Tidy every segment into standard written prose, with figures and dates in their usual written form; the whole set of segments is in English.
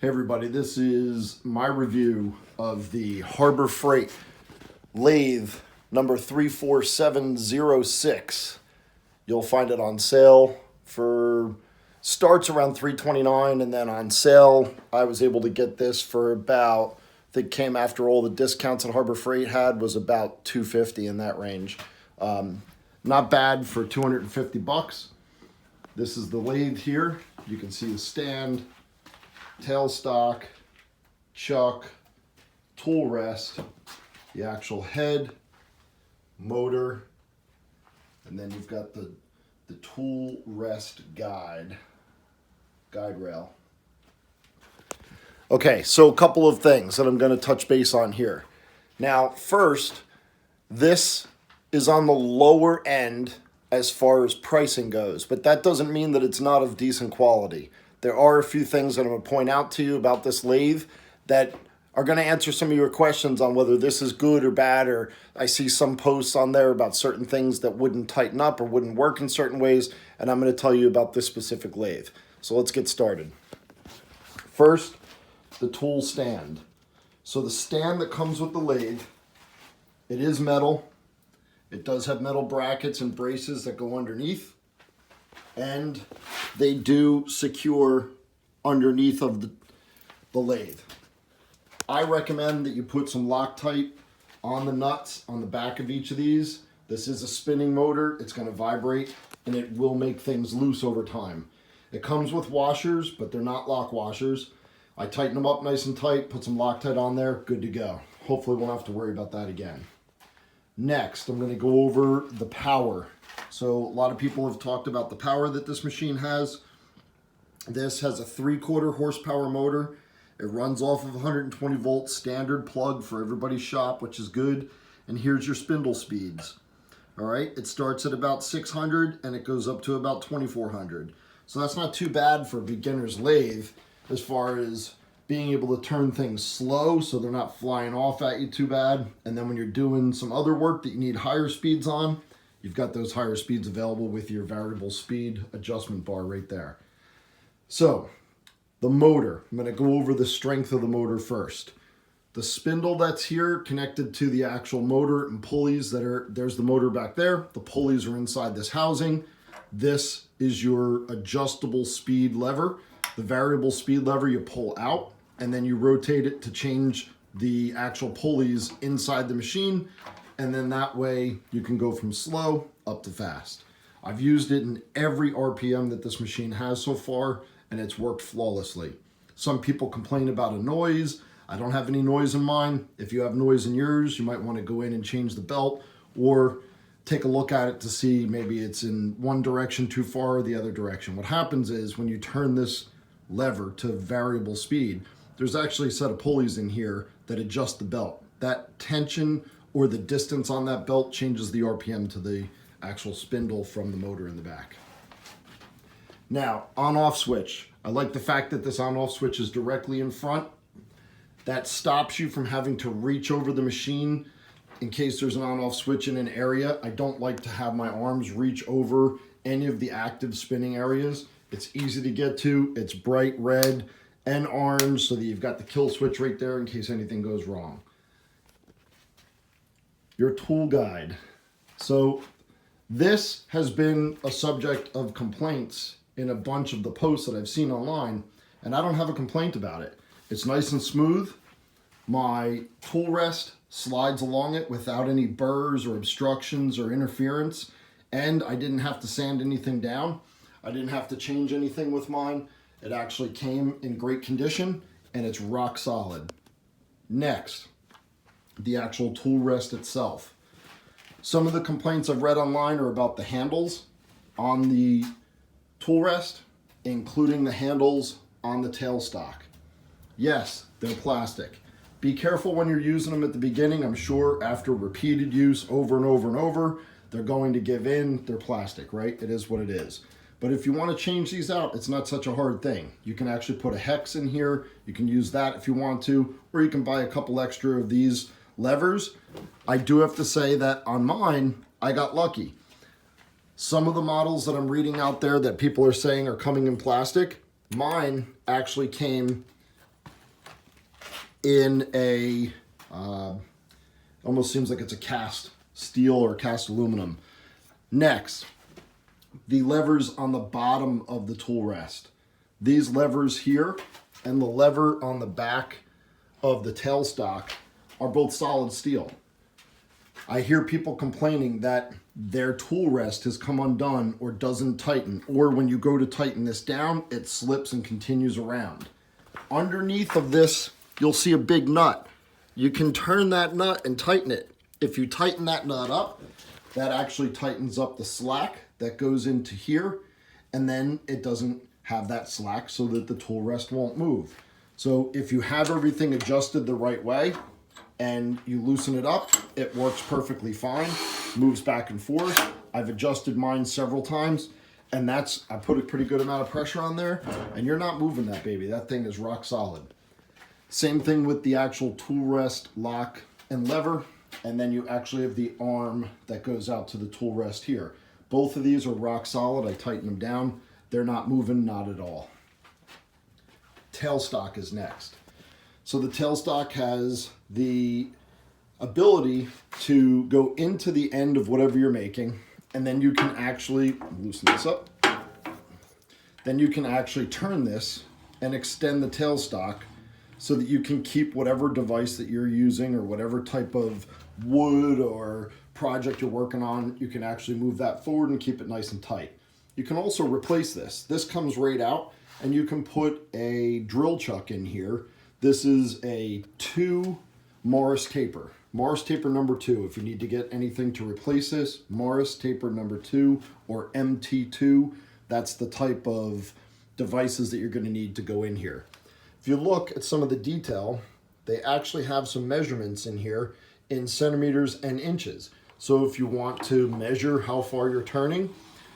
Hey everybody, this is my review of the Harbor Freight Lathe number 34706. You'll find it on sale for, starts around $329, and then on sale I was able to get this for about, I think came after all the discounts that Harbor Freight had, was about $250 in that range. Not bad for $250. This is the lathe here. You can see the stand, tailstock, chuck, tool rest, the actual head, motor, and then you've got the tool rest guide rail. Okay, so a couple of things that I'm going to touch base on here. Now, first, this is on the lower end as far as pricing goes, but that doesn't mean that it's not of decent quality. There are a few things that I'm going to point out to you about this lathe that are going to answer some of your questions on whether this is good or bad, or I see some posts on there about certain things that wouldn't tighten up or wouldn't work in certain ways, and I'm going to tell you about this specific lathe. So let's get started. First, the tool stand. So the stand that comes with the lathe, it is metal. It does have metal brackets and braces that go underneath, and they do secure underneath of the lathe. I recommend that you put some Loctite on the nuts on the back of each of these. This is a spinning motor. It's going to vibrate, and it will make things loose over time. It comes with washers, but they're not lock washers. I tighten them up nice and tight, put some Loctite on there, good to go. Hopefully we won't have to worry about that again. Next, I'm going to go over the power. So a lot of people have talked about the power that this machine has. This has a 3/4 horsepower motor. It runs off of 120 volt standard plug for everybody's shop, which is good. And here's your spindle speeds. All right, it starts at about 600 and it goes up to about 2400. So that's not too bad for a beginner's lathe as far as being able to turn things slow so they're not flying off at you too bad. And then when you're doing some other work that you need higher speeds on, you've got those higher speeds available with your variable speed adjustment bar right there. So the motor, I'm going to go over the strength of the motor first. The spindle that's here connected to the actual motor and pulleys there's the motor back there. The pulleys are inside this housing. This is your adjustable speed lever. The variable speed lever you pull out, and then you rotate it to change the actual pulleys inside the machine, and then that way you can go from slow up to fast. I've used it in every RPM that this machine has so far, and it's worked flawlessly. Some people complain about a noise. I don't have any noise in mine. If you have noise in yours, you might want to go in and change the belt, or take a look at it to see maybe it's in one direction too far or the other direction. What happens is when you turn this lever to variable speed, there's actually a set of pulleys in here that adjust the belt. That tension or the distance on that belt changes the RPM to the actual spindle from the motor in the back. Now, on-off switch. I like the fact that this on-off switch is directly in front. That stops you from having to reach over the machine in case there's an on-off switch in an area. I don't like to have my arms reach over any of the active spinning areas. It's easy to get to. It's bright red and orange so that you've got the kill switch right there in case anything goes wrong. Your tool guide. So this has been a subject of complaints in a bunch of the posts that I've seen online, and I don't have a complaint about it. It's nice and smooth. My tool rest slides along it without any burrs or obstructions or interference, and I didn't have to sand anything down. I didn't have to change anything with mine. It actually came in great condition, and it's rock solid. Next, the actual tool rest itself. Some of the complaints I've read online are about the handles on the tool rest, including the handles on the tailstock. Yes, they're plastic. Be careful when you're using them at the beginning. I'm sure after repeated use over and over and over, they're going to give in. They're plastic, right? It is what it is. But if you want to change these out, it's not such a hard thing. You can actually put a hex in here. You can use that if you want to, or you can buy a couple extra of these levers. I do have to say that on mine, I got lucky. Some of the models that I'm reading out there that people are saying are coming in plastic, mine actually came in a, almost seems like it's a cast steel or cast aluminum. Next, the levers on the bottom of the tool rest. These levers here and the lever on the back of the tailstock are both solid steel. I hear people complaining that their tool rest has come undone or doesn't tighten, or when you go to tighten this down, it slips and continues around. Underneath of this, you'll see a big nut. You can turn that nut and tighten it. If you tighten that nut up, that actually tightens up the slack that goes into here, and then it doesn't have that slack so that the tool rest won't move. So if you have everything adjusted the right way and you loosen it up, it works perfectly fine, moves back and forth. I've adjusted mine several times, and I put a pretty good amount of pressure on there, and you're not moving that baby. That thing is rock solid. Same thing with the actual tool rest lock and lever, and then you actually have the arm that goes out to the tool rest here. Both of these are rock solid. I tighten them down. They're not moving, not at all. Tailstock is next. So the tailstock has the ability to go into the end of whatever you're making, and then you can actually loosen this up. Then you can actually turn this and extend the tailstock so that you can keep whatever device that you're using or whatever type of wood or project you're working on. You can actually move that forward and keep it nice and tight. You can also replace this. This comes right out, and you can put a drill chuck in here. This is a 2 Morris taper. Morris taper number 2. If you need to get anything to replace this, Morris taper number 2 or MT2. That's the type of devices that you're going to need to go in here. If you look at some of the detail, they actually have some measurements in here in centimeters and inches. So if you want to measure how far you're turning,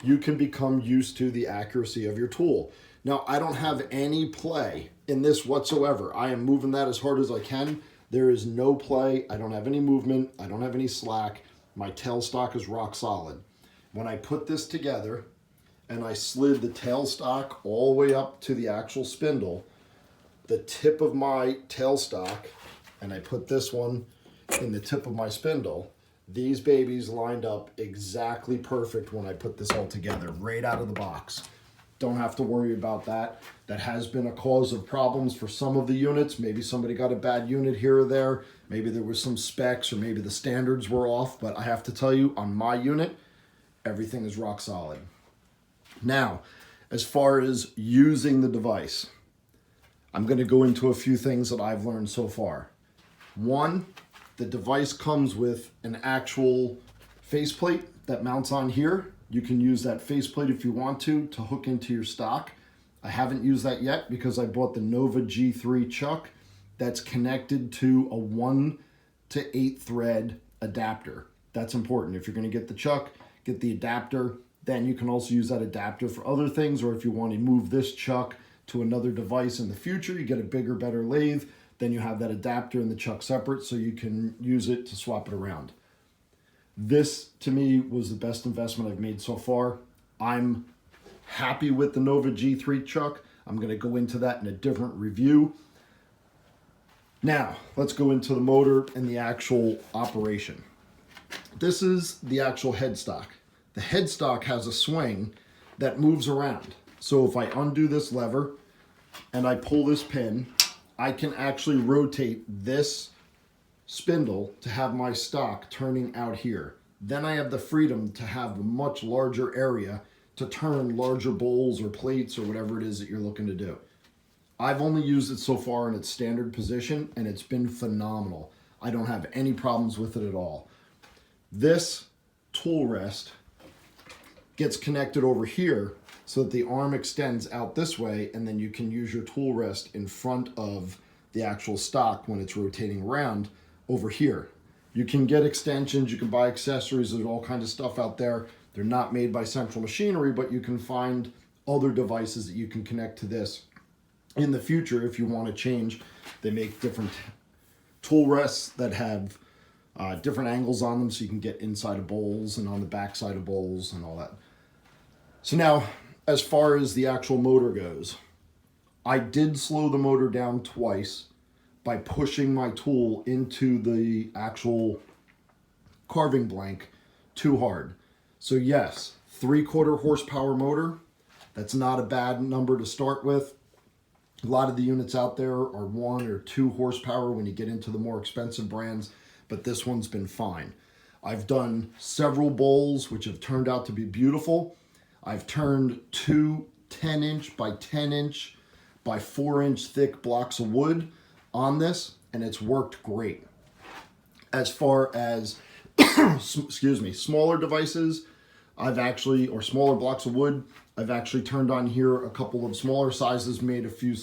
you can become used to the accuracy of your tool. Now, I don't have any play in this whatsoever. I am moving that as hard as I can. There is no play. I don't have any movement. I don't have any slack. My tailstock is rock solid. When I put this together and I slid the tailstock all the way up to the actual spindle, the tip of my tailstock, and I put this one in the tip of my spindle, these babies lined up exactly perfect when I put this all together, right out of the box. Don't have to worry about that. That has been a cause of problems for some of the units. Maybe somebody got a bad unit here or there. Maybe there was some specs, or maybe the standards were off, but I have to tell you, on my unit, everything is rock solid. Now, as far as using the device, I'm going to go into a few things that I've learned so far. One, the device comes with an actual faceplate that mounts on here. You can use that faceplate if you want to hook into your stock. I haven't used that yet because I bought the Nova G3 chuck that's connected to a 1 to 8 thread adapter. That's important. If you're going to get the chuck, get the adapter. Then you can also use that adapter for other things, or if you want to move this chuck to another device in the future, you get a bigger, better lathe, then you have that adapter and the chuck separate so you can use it to swap it around. This, to me, was the best investment I've made so far. I'm happy with the Nova G3 chuck. I'm going to go into that in a different review. Now, let's go into the motor and the actual operation. This is the actual headstock. The headstock has a swing that moves around. So if I undo this lever and I pull this pin, I can actually rotate this spindle to have my stock turning out here. Then I have the freedom to have a much larger area to turn larger bowls or plates or whatever it is that you're looking to do. I've only used it so far in its standard position, and it's been phenomenal. I don't have any problems with it at all. This tool rest gets connected over here so that the arm extends out this way, and then you can use your tool rest in front of the actual stock when it's rotating around over here. You can get extensions, you can buy accessories, there's all kinds of stuff out there. They're not made by Central Machinery, but you can find other devices that you can connect to this. In the future, if you want to change, they make different tool rests that have different angles on them, so you can get inside of bowls and on the back side of bowls and all that. So now, as far as the actual motor goes, I did slow the motor down twice, by pushing my tool into the actual carving blank too hard. So yes, 3/4 horsepower motor. That's not a bad number to start with. A lot of the units out there are 1 or 2 horsepower when you get into the more expensive brands, but this one's been fine. I've done several bowls which have turned out to be beautiful. I've turned 2 10-inch by 10-inch by 4-inch thick blocks of wood on this, and it's worked great. As far as excuse me, smaller devices, or smaller blocks of wood, I've actually turned on here a couple of smaller sizes, made a few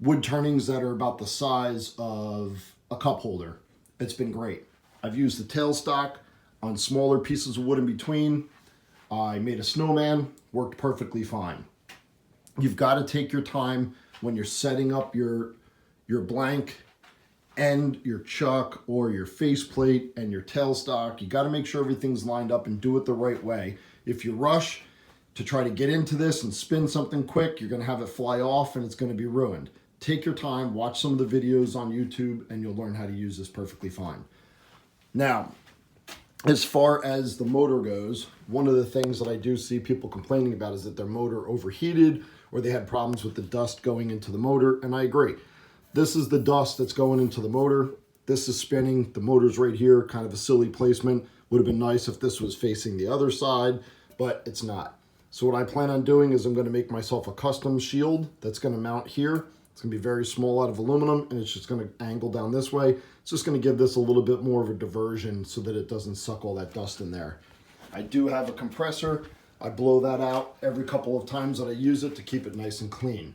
wood turnings that are about the size of a cup holder. It's been great. I've used the tailstock on smaller pieces of wood in between. I made a snowman, worked perfectly fine. You've got to take your time when you're setting up your blank and your chuck or your faceplate and your tailstock. You got to make sure everything's lined up and do it the right way. If you rush to try to get into this and spin something quick, you're going to have it fly off and it's going to be ruined. Take your time, watch some of the videos on YouTube, and you'll learn how to use this perfectly fine. Now, as far as the motor goes, one of the things that I do see people complaining about is that their motor overheated or they had problems with the dust going into the motor, and I agree. This is the dust that's going into the motor. This is spinning. The motor's right here, kind of a silly placement. Would have been nice if this was facing the other side, but it's not. So what I plan on doing is I'm going to make myself a custom shield that's going to mount here. It's going to be very small out of aluminum, and it's just going to angle down this way. It's just going to give this a little bit more of a diversion so that it doesn't suck all that dust in there. I do have a compressor. I blow that out every couple of times that I use it to keep it nice and clean.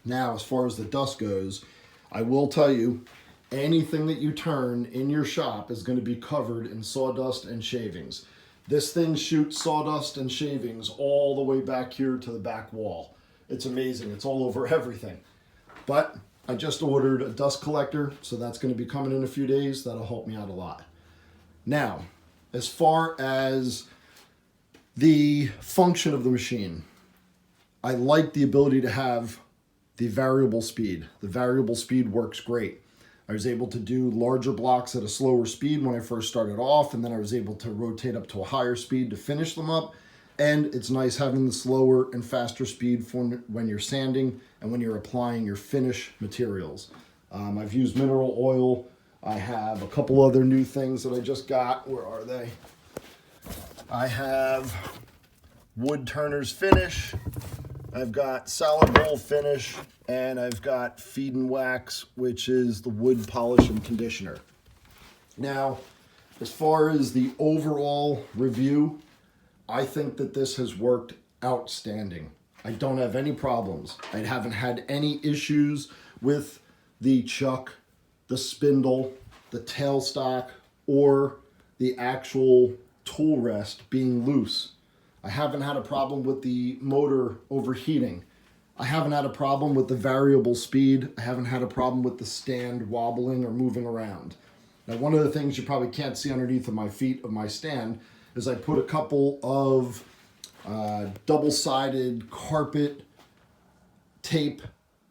Now, as far as the dust goes, I will tell you, anything that you turn in your shop is going to be covered in sawdust and shavings. This thing shoots sawdust and shavings all the way back here to the back wall. It's amazing. It's all over everything. But I just ordered a dust collector, so that's going to be coming in a few days. That'll help me out a lot. Now, as far as the function of the machine, I like the ability to have the variable speed. The variable speed works great. I was able to do larger blocks at a slower speed when I first started off, and then I was able to rotate up to a higher speed to finish them up. And it's nice having the slower and faster speed for when you're sanding and when you're applying your finish materials. I've used mineral oil. I have a couple other new things that I just got. Where are they? I have wood turners finish. I've got salad bowl finish, and I've got feed and wax, which is the wood polish and conditioner. Now, as far as the overall review, I think that this has worked outstanding. I don't have any problems. I haven't had any issues with the chuck, the spindle, the tailstock, or the actual tool rest being loose. I haven't had a problem with the motor overheating. I haven't had a problem with the variable speed. I haven't had a problem with the stand wobbling or moving around. Now, one of the things you probably can't see underneath of my feet of my stand is I put a couple of double-sided carpet tape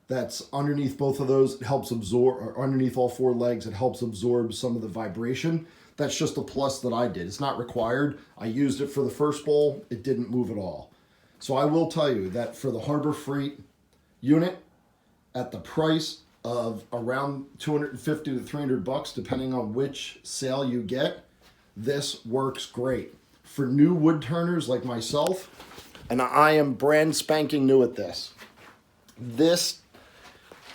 that's underneath both of those. It helps absorb, or underneath all 4 legs, it helps absorb some of the vibration. That's just a plus that I did. It's not required. I used it for the first bowl. It didn't move at all. So I will tell you that for the Harbor Freight unit, at the price of around $250 to $300, depending on which sale you get, this works great. For new wood turners like myself, and I am brand spanking new at this, this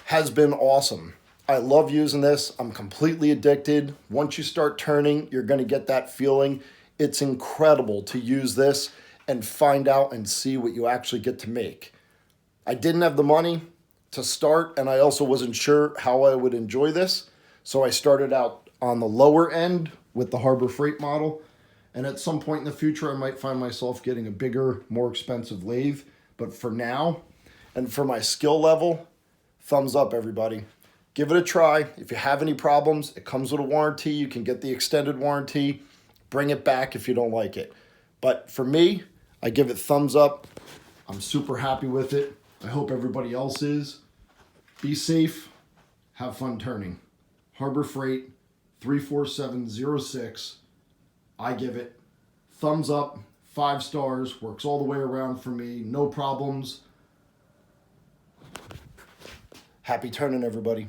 has been awesome. I love using this. I'm completely addicted. Once you start turning, you're going to get that feeling. It's incredible to use this and find out and see what you actually get to make. I didn't have the money to start, and I also wasn't sure how I would enjoy this. So I started out on the lower end with the Harbor Freight model. And at some point in the future, I might find myself getting a bigger, more expensive lathe. But for now, and for my skill level, thumbs up, everybody. Give it a try. If you have any problems, it comes with a warranty. You can get the extended warranty. Bring it back if you don't like it. But for me, I give it thumbs up. I'm super happy with it. I hope everybody else is. Be safe. Have fun turning. Harbor Freight 34706. I give it thumbs up, 5 stars. Works all the way around for me. No problems. Happy turning, everybody.